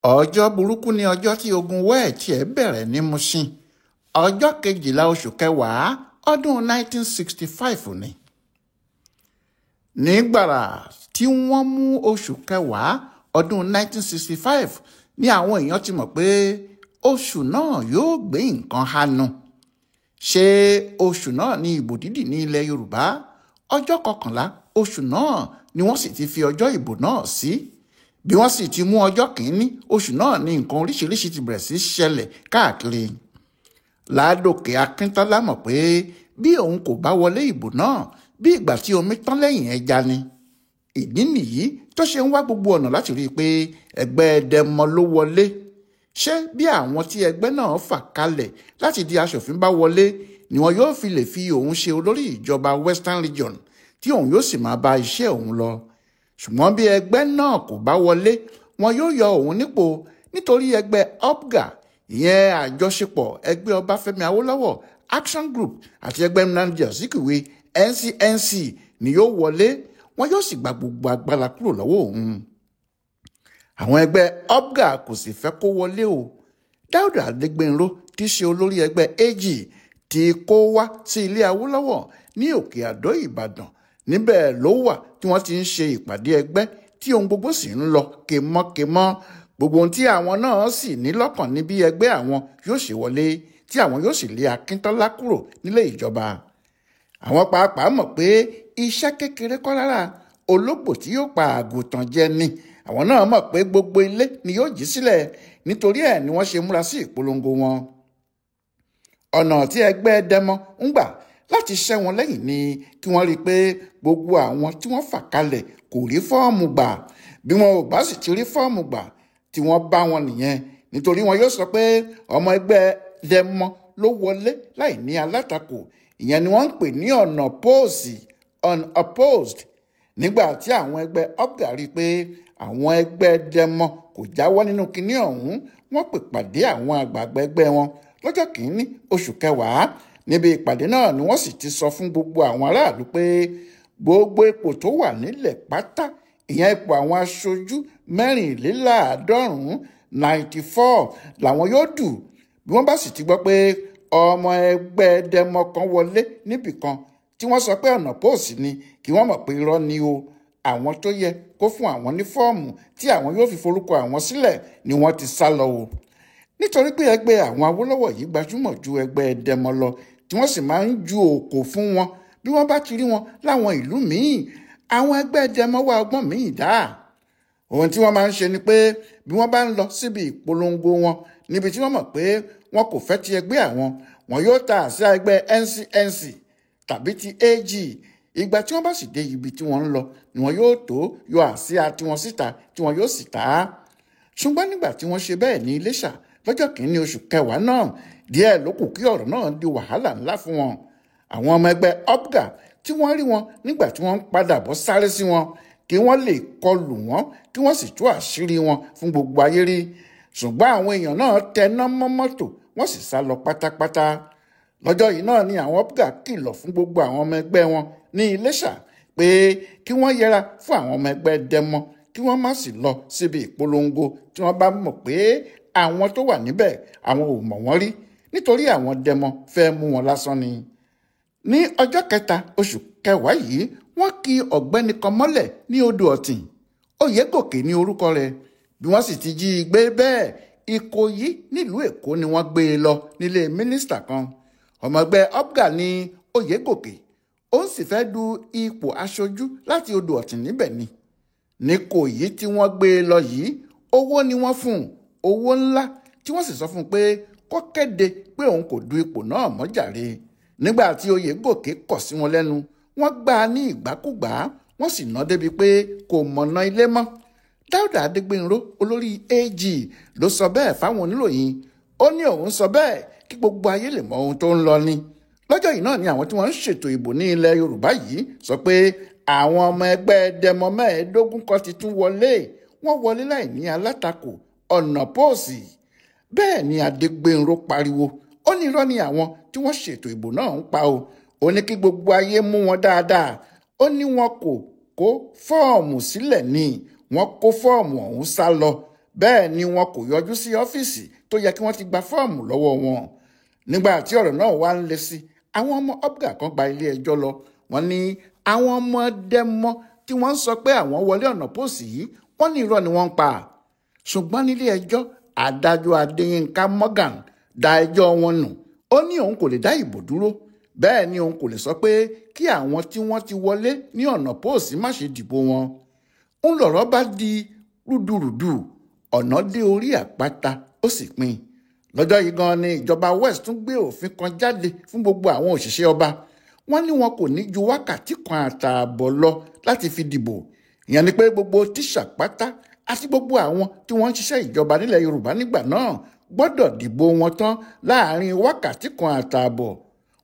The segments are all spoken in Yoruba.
ọjọ́ burúkú ni ọjọ́ tí ogun wẹ́ẹ̀tì ẹ̀ bẹ̀rẹ̀ ní Mushin ọjọ́ 12 oṣù kẹwàá ọdún 1965 ni. nígbàrà tí wọ́n mú oṣù kẹwàá ọdún 1965 ni àwọn èèyàn ti mọ̀ pé oṣù náà yóò gbé nǹkan hanu. ṣé oṣù náà ní ìbò dídì ní ilẹ̀ Yorùbá ọjọ́ 11 oṣù náà ni wọ́n sì ti fi ọjọ́ ìbò náà sí. bí wọ́n sì ti mú ọjọ́ kìíní oṣù náà ní nǹkan oríṣiríṣi ti bẹ̀rẹ̀ sí ṣẹlẹ̀ káàkiri. Ládòkè Akíntọ́lá mọ̀ pé bí òun kò bá wọlé ìbò náà bí ìgbà tí omi tán lẹ́yìn ẹja ni. ìdí nìyí tó ṣe ń wá gbogbo ọ̀nà láti rí i pé ẹgbẹ́ Dẹmọ ló wọlé. ṣé bí àwọn tí ẹgbẹ́ náà fà kalẹ̀ láti di aṣòfin bá wọlé ni wọn yóò fi lè fi òun ṣe olórí ìjọba Western Region tí òun yóò sì máa bá iṣẹ́ òun lọ. ṣùgbọ́n bí ẹgbẹ́ náà kò bá wọlé wọn yóò yọ òun nípò nítorí ẹgbẹ́ UPGA ìyẹn àjọṣepọ̀ ẹgbẹ́ Ọbáfẹ́mi Awólọ́wọ̀ Action Group àti ẹgbẹ́ Nnamdi Azikiwe NCNC ni yóò wọlé wọn yóò sì gba gbogbo agbára kúrò lọ́wọ́ òun. àwọn ẹgbẹ́ UPGA kò sì fẹ́ kó wọlé o. Dáúdà Adégbénró tí í ṣe olórí ẹgbẹ́ AG tí kó wá sí ilé Awólọ́wọ̀ ní Òkè Àdó Ìbàdàn níbẹ̀ ló wà tí wọ́n ti ń ṣe ìpàdé ẹgbẹ́ tí ohun gbogbo sì ń lọ kèmọ́kèmọ́. gbogbo ohun tí àwọn náà sì ní lọ́kàn ní bí ẹgbẹ́ àwọn yóò ṣe wọlé tí àwọn yóò sì lé Akíntọ́lá kúrò nílé ìjọba. àwọn pàápàá mọ̀ pé iṣẹ́ kékeré kọ́ rárá ológbò tí yóò pa àgùntàn jẹ ni. àwọn náà mọ̀ pé gbogbo ilé ni yóò jí sílẹ̀ nítorí ẹ̀ ni wọ́n ṣe múra sí ìpolongo wọn. ọ̀nà tí ẹgbẹ́ Dẹmọ ń gbà láti ṣẹ́ wọn lẹ́yìn ni kí wọ́n rí i pé gbogbo àwọn tí wọ́n fà kalẹ̀ kò rí fọ́ọ̀mù gbà. bí wọn ò bá sì ti rí fọ́ọ̀mù gbà tí wọ́n bá wọn nìyẹn nítorí wọn yóò sọ pé ọmọ ẹgbẹ́ Dẹmọ ló wọlé láì ní alátakò. ìyẹn ni wọ́n ń pè ní ọ̀nà póòsì unopposed. nígbà tí àwọn ẹgbẹ́ UPGA rí i pé àwọn ẹgbẹ́ Dẹmọ kò jáwọ́ nínú kinní ọ̀hún wọ́n pè pàdé àwọn àgbààgbà ẹgbẹ́ wọn lọ́jọ́ kìíní oṣù kẹwàá. níbi ìpàdé náà ni wọ́n sì ti sọ fún gbogbo àwọn aráàlú pé gbogbo ipò tó wà nílẹ̀ pátá ìyẹn ipò àwọn aṣojú 94 94 làwọn yóò dù. bí wọ́n bá sì ti gbọ́ pé ọmọ ẹgbẹ́ Dẹmọ kan wọlé níbìkan tí wọ́n sọ pé ọ̀nà póòsì ni kí wọ́n mọ̀ pé irọ́ ni o. àwọn tó yẹ kó fún àwọn ní fọ́ọ̀mù tí àwọn yóò fi forúkọ àwọn sílẹ̀ ni wọ́n ti sá lọ o. nítorí pé ẹgbẹ́ àwọn Awólọ́wọ̀ yìí gbajúmọ̀ ju ẹgbẹ́ Dẹmọ lọ tí wọ́n sì máa ń ju òkò fún wọn bí wọ́n bá ti rí wọn láwọn ìlú míì. àwọn ẹgbẹ́ Dẹmọ wá ọgbọ́n míì dá. ohun tí wọ́n máa ń ṣe ni pé bí wọ́n bá ń lọ síbi ìpolongo wọn níbi tí wọ́n mọ̀ pé wọn kò fẹ́ ti ẹgbẹ́ àwọn wọn yóò ta àsíá ẹgbẹ́ NCNC tàbí ti AG. ìgbà tí wọ́n bá sì dé ibi tí wọ́n ń lọ ni wọn yóò tó yọ àsíá tiwọn síta tí wọn yóò sì tà á. ṣùgbọ́n nígbà tí wọ́n ṣe bẹ́ẹ̀ ní Iléṣà lọ́jọ́ kìíní oṣù kẹwàá náà díẹ̀ ló kù kí ọ̀rọ̀ náà di wàhálà ńlá fún wọn. àwọn ọmọ ẹgbẹ́ UPGA tí wọ́n rí wọn nígbà tí wọ́n ń padà bọ̀ sáré sí wọn kí wọ́n lè kọlù wọn kí wọ́n sì tú àṣírí wọn fún gbogbo ayé rí. ṣùgbọ́n àwọn èèyàn náà tẹná mọ́ mọ́tò wọ́n sì sá lọ pátápátá. lọ́jọ́ yìí náà ni àwọn UPGA kìlọ̀ fún gbogbo àwọn ọmọ ẹgbẹ́ wọn ní Iléṣà pé kí wọ́n yẹra fún àwọn ọmọ ẹgbẹ́ Dẹmọ kí wọ́n má sì lọ síbi ìpolongo tí wọ́n bá mọ̀ pé àwọn tó wà níbẹ̀ àwọn ò mọ̀ wọ́n rí nítorí àwọn Dẹmọ fẹ́ mú wọn lásán ni. ní ọjọ́ 3 oṣù kẹwàá yìí wọ́n ki ọ̀gbẹ́ni kan mọ́lẹ̀ ní odò Ọ̀tìn. Oyègòkè ní orúkọ rẹ̀. bí wọ́n sì ti jí i gbé bẹ́ẹ̀ Ìkòyí nílùú Èkó ni wọ́n gbé e lọ nílé mínísítà kan. ọmọ ẹgbẹ́ UPGA ní Oyègòkè ó sì fẹ́ du ipò aṣojú láti odò Ọ̀tìn níbẹ̀ ni. ní Ìkòyí tí wọ́n gbé e lọ yìí owó ni wọ́n fún un owó ńlá tí wọ́n sì sọ fún un pé kó kéde pé òun kò du ipò náà mọ́ jàre. nígbà tí Oyègòkè kọ̀ sí wọn lẹ́nu wọ́n gbá a ní ìgbákúgbá wọ́n sì ná débi pé kò mọ̀nà ilé mọ́. Dáúdà Adégbénró olórí AG ló sọ bẹ́ẹ̀ fáwọn oníròyìn. ó ní òun sọ bẹ́ẹ̀ kí gbogbo ayé lè mọ ohun tó ń lọ ni. lọ́jọ́ yìí náà ni àwọn tí wọ́n ń ṣètò ìbò ní ilẹ̀ Yorùbá yìí sọ pé àwọn ọmọ ẹgbẹ́ Dẹmọ 15 kan ti tún wọlé. wọ́n wọlé láì ní alátakò ọ̀nà póòsì. bẹ́ẹ̀ ni Adégbénró pariwo ó ní irọ́ ni àwọn tí wọ́n ṣètò ìbò náà ń pa o. ó ní kí gbogbo ayé mú wọn dáadáa. ó ní wọn kò kó fọ́ọ̀mù sílẹ̀ ni wọ́n kó fọ́ọ̀mù ọ̀hún sá lọ. bẹ́ẹ̀ ni wọn kò yọjú sí ọ́fíìsì tó yẹ kí wọ́n ti gba fọ́ọ̀mù lọ́wọ́ wọn. Nígbà tí ọ̀rọ̀ náà wá ń le sí, àwọn ọmọ UPGA kan gba ilé ẹjọ́ lọ. Wọ́n ní àwọn ọmọ Dẹ́mọ tí wọ́n ń sọ pé àwọn wọlé ọ̀nà póòsì yìí, wọ́n ní irọ́ ni wọ́n ń pa. Ṣùgbọ́n nílé ẹjọ́, adájọ́ Adéyínká Morgan dá ẹjọ́ wọn nù. Ó ní òun kò lè dá ìbò dúró, bẹ́ẹ̀ ni òun kò lè sọ pé kí àwọn tí wọ́n ti wọlé ní ọ̀nà póòsì má ṣe dìbò wọn. Ń lọ̀rọ̀ bá di rúdurùdu, ọ̀nà dé orí àpáta ó sì pin. Lọ́jọ́ yìí gan ni ìjọba West tún gbé òfin kan jáde fún gbogbo àwọn òṣìṣẹ́ ọba. Wọ́n ní wọn kò ní ju wákàtí kan àtààbọ̀ lọ láti fi dìbò. Ìyẹn ni pé gbogbo tíṣà pátá àti gbogbo àwọn tí wọ́n ń ṣiṣẹ́ ìjọba nílẹ̀ Yorùbá nígbà náà gbọ́dọ̀ dìbò wọn tán láàrin wákàtí kan àtààbọ̀.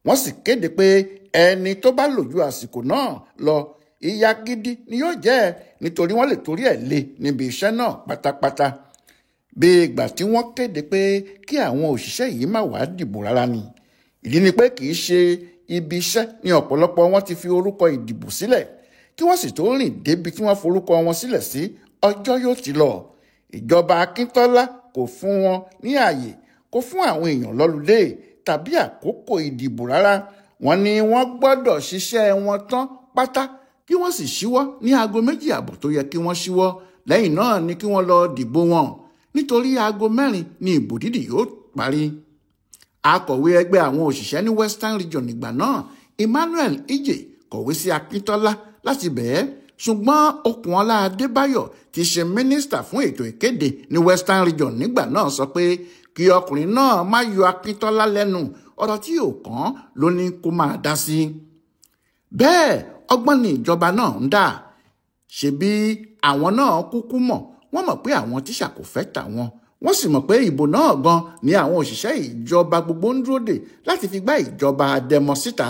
Wọ́n sì kéde pé ẹni tó bá lò ju àsìkò náà lọ, ìyà gidi ni yóò jẹ́, nítorí wọ́n lè torí ẹ̀ lé níbi iṣẹ́ náà pátápátá. Bí ìgbà tí wọ́n kéde pé kí àwọn òṣìṣẹ́ yìí má wàá dìbò rárá ni. Ìdí ni pé kì í ṣe ibi iṣẹ́ ni ọ̀pọ̀lọpọ̀ wọn ti fi orúkọ ìdìbò sílẹ̀, kí wọ́n sì tó rìn débi tí wọ́n forúkọ wọn sílẹ̀ sí, ọjọ́ yóò ti lọ. Ìjọba Akíntọ́lá kò fún wọn ní ààyè, kò fún àwọn èèyàn lọ́ludé tàbí àkókò ìdìbò rárá. Wọ́n ní wọ́n gbọ́dọ̀ ṣiṣẹ́ wọn tán pátá kí wọ́n sì ṣíwọ́ ní aago 2:30 tó yẹ kí wọ́n ṣíwọ́. Lẹ́yìn náà ni kí wọ́n lọ dìbò wọn, nítorí aago 4 ni ìbò dídì yóò parí. Akọ̀wé ẹgbẹ́ àwọn òṣìṣẹ́ ní Western Region nígbà náà, Emmanuel Ije, kọ̀wé sí Akíntọ́lá láti bẹ̀ẹ́, ṣùgbọ́n Okunola Adébáyọ̀ tí ṣe mínísítà fún ètò ìkéde ní Western Region nígbà náà sọ pé kí ọkùnrin náà má yọ Akíntọ́lá lẹ́nu, ọ̀rọ̀ tí ò kàn ló ní kó máa dá sí. Bẹ́ẹ̀ ọgbọ́n ni ìjọba náà ń dà. Ṣebí àwọn náà kúkú mọ̀, wọ́n mọ̀ pé àwọn tíṣà kò fẹ́ tàwọn. Wọ́n sì mọ̀ pé ìbò náà gan ni àwọn òṣìṣẹ́ ìjọba gbogbo ń dúró dè láti fi gbá ìjọba Dẹ́mọ síta.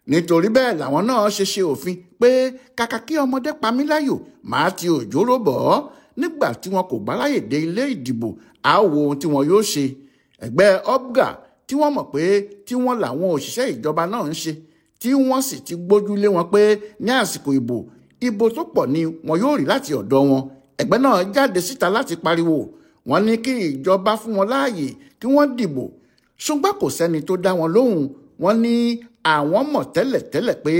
Nítorí bẹ́ẹ̀ làwọn náà ṣe òfin pé kàkà kí ọmọdé pa mí láyò, màá ti òjòrò bọ̀ ọ́. Nígbà tí wọn kò bá láyè dé ilé ìdìbò, á wo ohun tí wọn yóò ṣe. Ẹgbẹ́ UPGA tí wọ́n mọ̀ pé tí wọ́n làwọn òṣìṣẹ́ ìjọba náà ń ṣe, tí wọ́n sì ti gbójú lé wọn pé ní àsìkò ìbò tó pọ̀ ni wọn yóò rí láti ọ̀dọ̀ wọn. Ẹgbẹ́ náà jáde síta láti pariwo. Wọ́n ní kí ìjọba fún wọn láàyè kí wọ́n dìbò. Ṣùgbọ́n kò sẹ́ni tó dá wọn lóhùn. Wọ́n ní àwọn mọ̀ tẹ́lẹ̀tẹ́lẹ̀ pé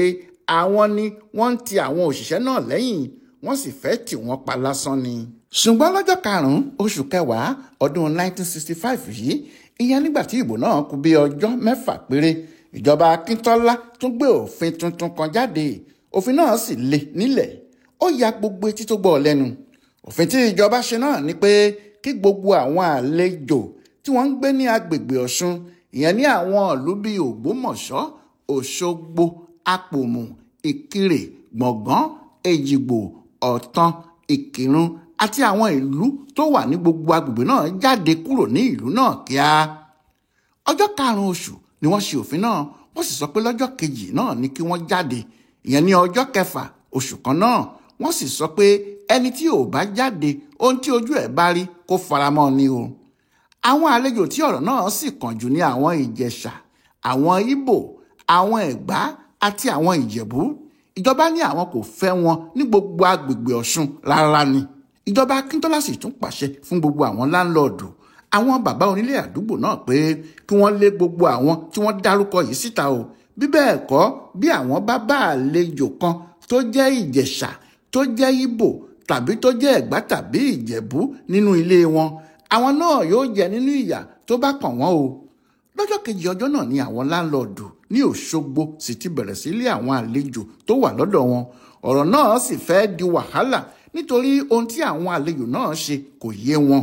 àwọn ni wọ́n ń ti àwọn òṣìṣẹ́ náà lẹ́yìn, wọ́n sì fẹ́ tì wọ́n pa lásán ni. Ṣùgbọ́n lọ́jọ́ 5 oṣù kẹwàá ọdún 1965 yìí, ìyẹn nígbà tí ìbò náà kù bí ọjọ́ 6 péré, ìjọba Akíntọ́lá tún gbé òfin tuntun kan jáde. Òfin náà sì le nílẹ̀, ó ya gbogbo etí tó gbọ́ lẹ́nu. Òfin tí ìjọba ṣe náà ni pé kí gbogbo àwọn àlejò tí wọ́n ń gbé ní agbègbè Ọ̀ṣun, ìyẹn ní àwọn ìlú bíi Ògbómọ̀ṣọ́, Òṣogbo, Àpòmù, Ìkirè, Gbọ̀ngán, Èjìgbò, Ọ̀tàn, Ìkìrun àti àwọn ìlú tó wà ní gbogbo agbègbè náà jáde kúrò ní ìlú náà kíá. Ọjọ́ 5 oṣù ni wọ́n ṣe òfin náà, wọ́n sì sọ pé lọ́jọ́ kejì náà ni kí wọ́n jáde, ìyẹn ní ọjọ́ 6 oṣù kan náà. Wọ́n sì sọ pé ẹni tí ò bá jáde, ohun tí ojú ẹ̀ bá rí kó faramọ́ ni o. Àwọn àlejò tí ọ̀rọ̀ náà sì kàn jù ní àwọn Ìjẹ̀ṣà, àwọn Ìgbò, àwọn Ẹ̀gbá àti àwọn Ìjẹ̀bú. Ìjọba ní àwọn kò fẹ́ wọn ní gbogbo agbègbè Ọ̀ṣun rárá ni. Ìjọba Akíntọ́lá sì tún pàṣẹ fún gbogbo àwọn láńlọ́ọ̀dù, àwọn bàbá onílé àdúgbò náà pé kí wọ́n lé gbogbo àwọn tí wọ́n dárúkọ yìí síta o. Bí bẹ́ẹ̀ kọ́, bí àwọn bá bá àlejò kan tó jẹ́ Ìjẹ̀ṣà, tó jẹ́ Ìgbò tàbí tó jẹ́ Ẹ̀gbá tàbí Ìjẹ̀bú nínú ilé wọn, àwọn náà yóò jẹ nínú ìyà tó bá kàn wọ́n o. Lọ́jọ́ kejì ọjọ́ náà ni àwọn láńlọ́ọ̀dù ní Òṣogbo sì ti bẹ̀rẹ̀ sí lé àwọn àlejò tó wà lọ́dọ̀ wọn. Ọ̀rọ̀ náà sì fẹ́ di wàhálà nítorí ohun tí àwọn àlejò náà ṣe kò yé wọn.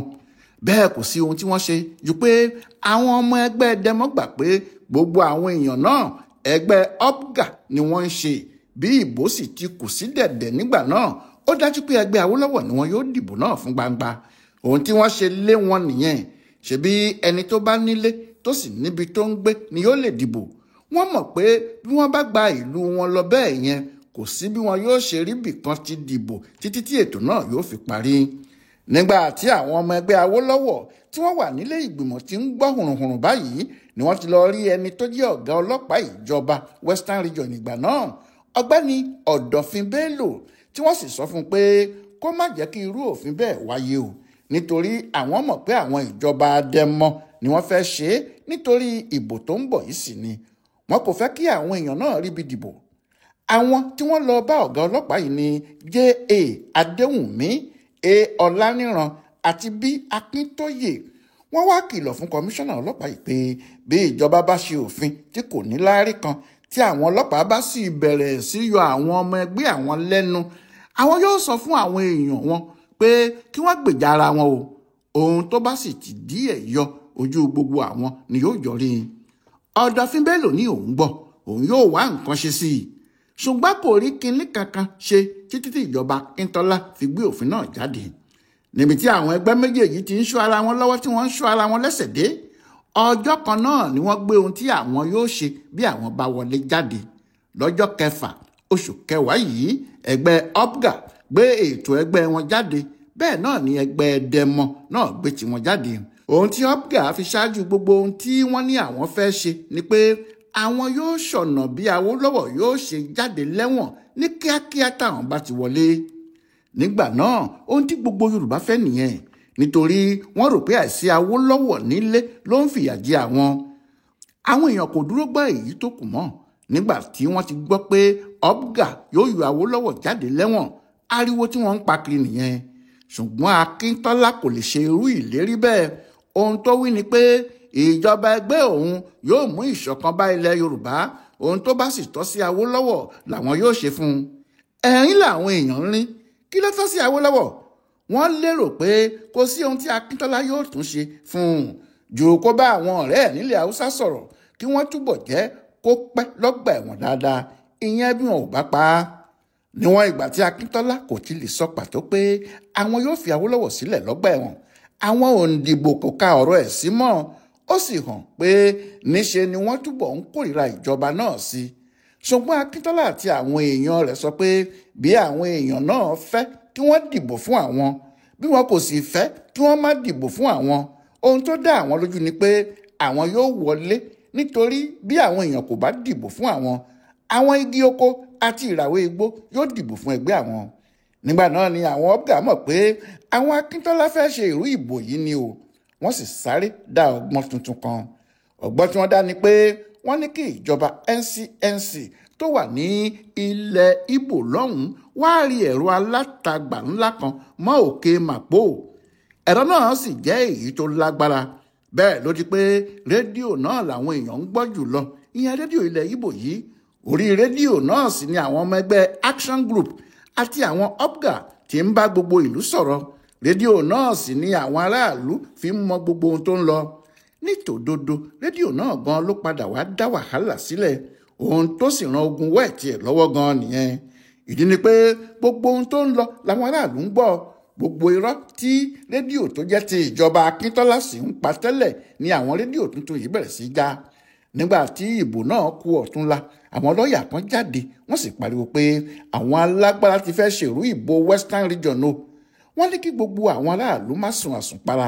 Bẹ́ẹ̀ kò sí ohun tí wọ́n ṣe ju pé àwọn ọmọ ẹgbẹ́ Dẹ́mọ gbà pé gbogbo àwọn èèyàn náà ẹgbẹ́ UPGA ni wọ́n ń ṣe. Bí ìbò sì ti kù sí dẹ̀dẹ̀ nígbà náà, ó dájú pé ẹgbẹ́ Awólọ́wọ̀ ni wọn yóò dìbò náà fún gbangba. Ohun tí wọ́n ṣe lé wọn nìyẹn. Ṣebí ẹni tó bá nílé tó sì níbi tó ń gbé ni yóò lè dìbò. Wọ́n mọ̀ pé bí wọ́n bá gba ìlú wọn lọ bẹ́ẹ̀ yẹn, kò sí bí wọn yóò ṣe rí bìkan ti dìbò títí tí ètò náà yóò fi parí. Nígbà tí àwọn ọmọ ẹgbẹ́ Awólọ́wọ̀ tí wọ́n wà nílé ìgbìmọ̀ tí ń gbọ́ hùrùhùrùn báyìí ni wọ́n ti lọ rí ẹni tó jẹ́ ọ̀gá ọlọ́pàá ìjọba Western Region ìgbà náà, Ọ̀gbẹ́ni Ọ̀dọ̀fin Bello, tí wọ́n sì sọ fún un pé kó má jẹ́ kí irú òfin bẹ́ẹ̀ wáyé o, nítorí àwọn mọ̀ pé àwọn ìjọba Dẹ́mọ ni wọ́n fẹ́ ṣe é nítorí ìbò tó ń bọ̀ yìí sì ni wọn kò fẹ́ kí àwọn èèyàn náà ríbi dìbò. Àwọn tí wọ́n lọ bá ọ̀gá ọlọ́pàá yìí ni J.A. Adéwùnmí, A. Ọláníran àti B. Akíntóyè. Wọ́n wá kìlọ̀ fún kọmíṣánná ọlọ́pàá yìí pé bí ìjọba bá ṣe òfin tí kò ní láárí kan tí àwọn ọlọ́pàá bá sì bẹ̀rẹ̀ sí yọ àwọn ọmọ ẹgbẹ́ àwọn lẹ́nu, àwọn yóò sọ fún àwọn èèyàn wọn pé kí wọ́n gbèjà ara wọn o. Ohun tó bá sì ti díẹ̀ yọ ojú gbogbo àwọn ni yóò yọrí. Ọ̀dọ̀fin Bello ní òun gbọ́, òun yóò wá nǹkan ṣe sí i. Ṣùgbọ́n kò rí kinní kankan ṣe títí tí ìjọba Akíntọ́lá fi gbé òfin náà jáde. Níbi tí àwọn ẹgbẹ́ méjèèjì ti ń ṣọ́ ara wọn lọ́wọ́ tí wọ́n ń ṣọ́ ara wọn lẹ́sẹ̀ dé, ọjọ́ kan náà ni wọ́n gbé ohun tí àwọn yóò ṣe bí àwọn bá wọlé jáde. Lọ́jọ́ 6 oṣù kẹwàá yìí, ẹgbẹ́ UPGA gbé ètò ẹgbẹ́ wọn jáde, bẹ́ẹ̀ náà ni ẹgbẹ́ Dẹ́mọ náà gbé tiwọn jáde. Ohun tí UPGA fi ṣáájú gbogbo ohun tí wọ́n ní àwọn fẹ́ ṣe ni pé àwọn yóò ṣọ̀nà bí Awólọ́wọ̀ yóò ṣe jáde lẹ́wọ̀n ní kíákíá táwọn bá ti wọlé. Nígbà náà ohun tí gbogbo Yorùbá fẹ́ nìyẹn, nítorí wọ́n rò pé àìsí Awólọ́wọ̀ nílé ló ń fìyà jẹ àwọn. Àwọn èèyàn kò dúró gbọ́ èyí tó kù mọ́. Nígbà tí wọ́n ti gbọ́ pé UPGA yóò yọ Awólọ́wọ̀ jáde lẹ́wọ̀n, ariwo tí wọ́n ń pa kiri nìyẹn. Ṣùgbọ́n Akíntọ́lá kò lè ṣe irú ìlérí bẹ́ẹ̀. Ohun tó wí ni pé ìjọba ẹgbẹ́ òun yóò mú ìṣọ̀kan bá ilẹ̀ Yorùbá, ohun tó bá sì tọ́ sí Awólọ́wọ̀ làwọn yóò ṣe fún un. Ẹ̀rín làwọn èèyàn ń rín. Kí ló tọ́ sí Awólọ́wọ̀? Wọ́n lérò pé kò sí ohun tí Akíntọ́lá yóò tún ṣe fún un ju kó bá àwọn ọ̀rẹ́ ẹ̀ nílẹ̀ Haúsá sọ̀rọ̀ kí wọ́n túbọ̀ jẹ́ kó pẹ́ lọ́gbà ẹ̀wọ̀n dáadáa, ìyẹn bí wọn ò bá pa á. Níwọ̀n ìgbà tí Akíntọ́lá kò ti lè sọ pàtó pé àwọn yóò fi Awólọ́wọ̀ sílẹ̀ lọ́gbà ẹ̀wọ̀n, àwọn òǹdìbò kò ka ọ̀rọ̀ ẹ̀ sí mọ́. Ó sì hàn pé níṣe ni wọ́n túbọ̀ ń kórìíra ìjọba náà sí. Ṣùgbọ́n Akíntọ́lá àti àwọn èèyàn rẹ̀ sọ pé bí àwọn èèyàn náà fẹ́ kí wọ́n dìbò fún àwọn, bí wọn kò sì fẹ́ kí wọ́n má dìbò fún àwọn, ohun tó dá àwọn lójú ni pé àwọn yóò wọlé, nítorí bí àwọn èèyàn kò bá dìbò fún àwọn igi oko àti ìràwé igbó yóò dìbò fún ẹgbẹ́ àwọn. Nígbà náà ni àwọn UPGA mọ̀ pé àwọn Akíntọ́lá fẹ́ ṣe irú ìbò yìí ni o. Wọ́n sì sáré dá ọgbọ́n tuntun kan. Ọgbọ́n tí wọ́n dá ni pé wọ́n ní kí ìjọba NCNC tó wà ní ilẹ̀ Ìgbò lọ́hùn-ún wá rí ẹ̀rọ alátagbà ńlá kan mọ́ òkè Màpó. Ẹ̀rọ náà sì jẹ́ èyí tó lágbára. Bẹ́ẹ̀ ló di pé rédíò náà làwọn èèyàn ń gbọ́ jù lọ, ìyẹn rédíò ilẹ̀ Ìgbò yìí. Orí rédíò náà sì ni àwọn ọmọ ẹgbẹ́ Action Group àti àwọn UPGA tí ń bá gbogbo ìlú sọ̀rọ̀. Rédíò náà sì ni àwọn aráàlú fi ń mọ gbogbo ohun tó ń lọ. Nítòdodo rédíò náà gan ló padà wá dá wàhálà sílẹ̀, ohun tó sì ran ogun wẹ́ẹ̀tì ẹ̀ lọ́wọ́ gan nìyẹn. Ìdí ni pé gbogbo ohun tó ń lọ làwọn aráàlú ń gbọ́. Gbogbo irọ́ tí rédíò tó jẹ́ ti ìjọba Akíntọ́lá sì ń pa tẹ́lẹ̀ ni àwọn rédíò tuntun yìí bẹ̀rẹ̀ sí í já. Nígbà tí ìbò náà kù ọ̀túnla, àwọn lọ́ọ̀yà kan jáde wọ́n sì pariwo pé àwọn alágbára ti fẹ́ ṣèrú ìbò Western Region o. Wọ́n ní kí gbogbo àwọn aráàlú má sùn àsùnpara.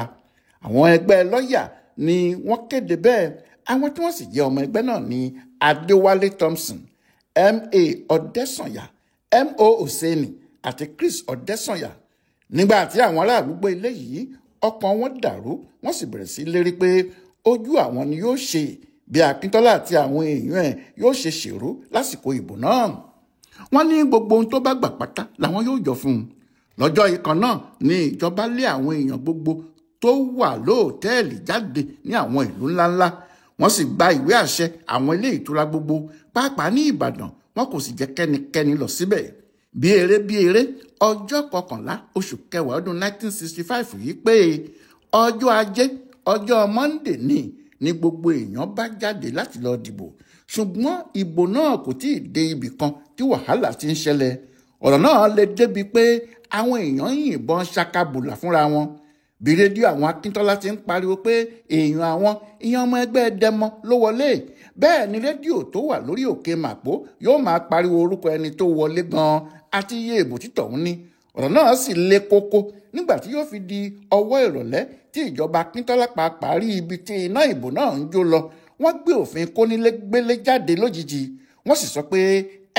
Àwọn ẹgbẹ́ lọ́ọ̀yà ni wọ́n kéde bẹ́ẹ̀. Àwọn tí wọ́n sì jẹ́ ọmọ ẹgbẹ́ náà ni Adéwálé Thompson, M.A. Ọ̀dẹ́sànyà, M.O. Oseni àti Chris Ọ̀dẹ́sànyà. Nígbà tí àwọn aráàlú gbọ́ ilé yìí, ọkàn wọn dàrú, wọ́n sì bẹ̀rẹ̀ sí lérí pé ojú àwọn ni yóò ṣe bí Akíntọ́lá àti àwọn èèyàn ẹ̀ yóò ṣe ṣèrú lásìkò ìbò náà. Wọ́n ní gbogbo ohun tó bá gbà pátá làwọn yóò yọ fún un. Lọ́jọ́ ìkan náà ni ìjọba lé àwọn èèyàn gbogbo tó wà lóòtẹ́ẹ̀lì jáde ní àwọn ìlú ńláńlá. Wọ́n sì gba ìwé àṣẹ àwọn ilé ìtura gbogbo, pàápàá ní Ìbàdàn. Wọn kò sì jẹ́ kẹ́nikẹ́ni lọ síbẹ̀. Bí eré ọjọ́ 11 oṣù kẹwàá ọdún 1965 yìí pé ọjọ́ ajé, ọjọ́ Monday ni gbogbo èèyàn bá jáde láti lọ dìbò. Ṣùgbọ́n ìbò náà kò tí ì dé ibì kan tí wàhálà ti ń ṣẹlẹ̀. Ọ̀rọ̀ náà lè débi pé àwọn èèyàn yìnbọn ṣakabùlà fúnra wọn. Bí rédíò àwọn Akíntọ́lá ti ń pariwo pé èèyàn àwọn ìyẹn ọmọ ẹgbẹ́ Dẹ́mọ ló wọlé, bẹ́ẹ̀ ni rédíò tó wà lórí òkè Màpó yóò máa pariwo orúkọ ẹni tó wọlé gan-an àti iye ìbò títọ̀ ń ní. Ọ̀rọ̀ náà sì le koko nígbà tí yóò fi di ọwọ́ ìrọ̀lẹ́ tí ìjọba Akíntọ́lá pàápàá rí ibi tí iná ìbò náà ń jó lọ. Wọ́n gbé òfin kónílégbélé jáde lójijì. Wọ́n sì sọ pé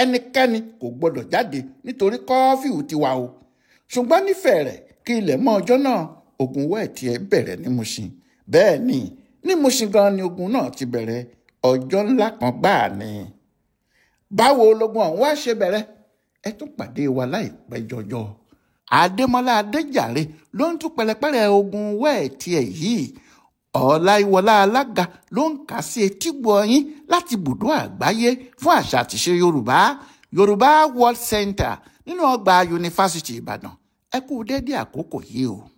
ẹnikẹ́ni kò gbọdọ̀ jáde nítorí kọ́fíù ti wà o. Ṣùgbọ́n nífẹ̀ẹ́ rẹ̀ kí ilẹ̀ mọ́ ọjọ́ náà, ogun wẹ́ẹ̀tì ẹ̀ bẹ̀rẹ̀ ní Mushin. Bẹ́ẹ̀ ni ní Mushin gan ni ogun náà ti bẹ̀rẹ̀, ọjọ́ ńlá kan gbáà ni. Báwo logun ọ̀hún wá ṣe bẹ̀rẹ̀? Ẹ tún pàdé wa láìpẹ́ jọjọ. Adémọ́lá Adéjàre ló ń tún pẹ̀lẹ́pẹ̀rẹ̀ ogun wẹ́ẹ̀tì ẹ̀ yìí. Ọláyíwọlá Alága ló ń kà sí etígbọ̀ yín láti Ibùdó Àgbáyé fún Àṣà àtìṣe Yorùbá, Yorùbá World Center nínú ọgbà Yunifásítì Ìbàdàn. Ẹ kú dédé àkókò yìí o.